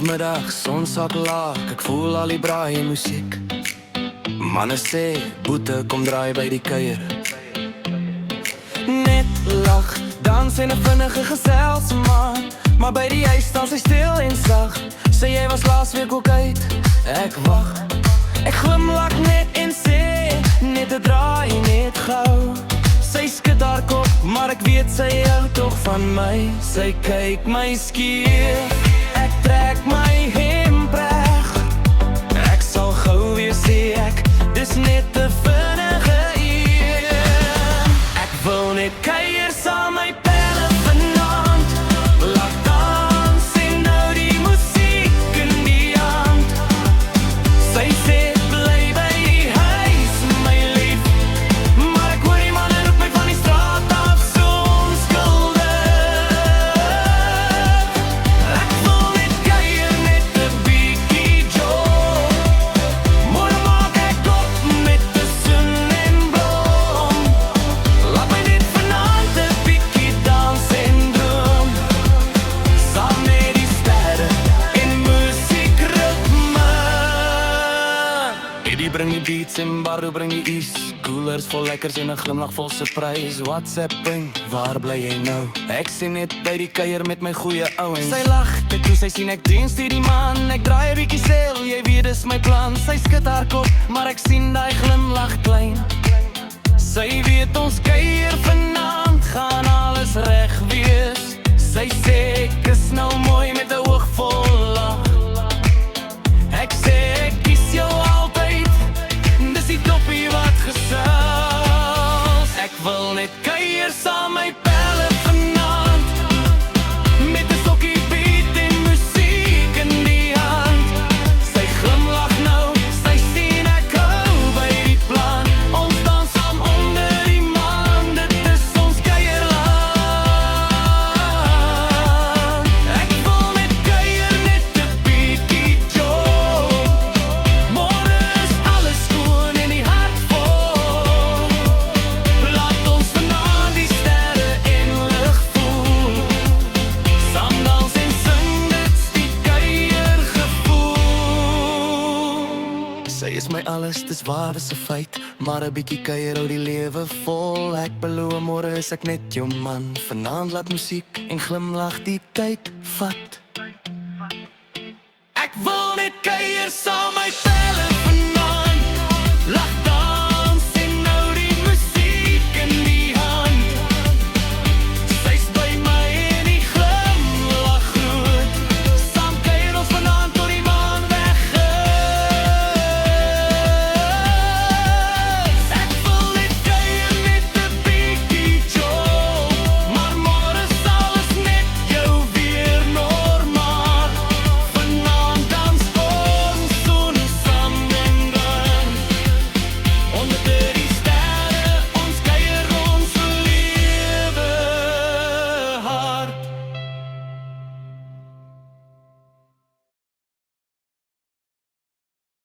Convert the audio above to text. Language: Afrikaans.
Middag, son sak laag, ek voel al die braai en musiek. Manne sê, boete kom draai by die kuier. Net lach, dans en 'n vinnige gesels man. Maar by die huis staan sy stil en sag. Sê jy was laasweek ook uit, ek wag. Ek glimlach net en sê, net 'n draai, net gou. Sy skud haar kop, maar ek weet sy hou tog van my. Sy kyk my skief, ek trek my hemp reg. Ek sal gou weer sê ek, dis net 'n vinnige een. Ek wil net kuier saam my pelle vanaand. Laat dans en nou die musiek in die hand. Sy sê bly by die huis my lief, maar ek hoor die manne roep my van die straat af so onskuldig. Ek wil net kuier, net 'n bietjie joy. Môre maak ek op met tussen en blom. Laat my net vanaand 'n bietjie dans en droom. Saam met die sterre en musiekritme. Eddie bring die beats en Bardo bring die ease. Coolers vol lekkers en 'n glimlach vol surprise. WhatsApp ping, waar bly jy nou? Ek sien net by die kuier met my goeie ouens. Sy lag, kyk toe sy sien ek dance die man. Ek draai 'n bietjie sel, jy weet dis my plan. Sy skud haar kop, maar ek sien daai glimlach klein. Sy weet ons kuier vanaand, gaan alles reg wees. Sy sê ek is nou mooi met 'n oog vol lag. Ek sê ek kies jou altyd, dis die toppie wat gesels. Ek wil net kuier saam my pelle vanaand, met 'n stokkie beat en musiek in die hand. Sy glimlach nou, sy sien ek hou by die plan. Ons dans saam onder die maan, dit is ons kuierland. Ek wil net kuier, net 'n bietjie joy. Môre is alles skoon en die hart vol. Laat ons vanaand die sterre en lig voel. Saam dans en sing, dit's die kuiergevoel. Sy is my alles, dis waar, dis 'n feit. Maar 'n bietjie kuier hou die lewe vol. Ek beloof môre is ek net jou man. Vanaand laat musiek en glimlach die tyd vat. Ek wil net kuier saam my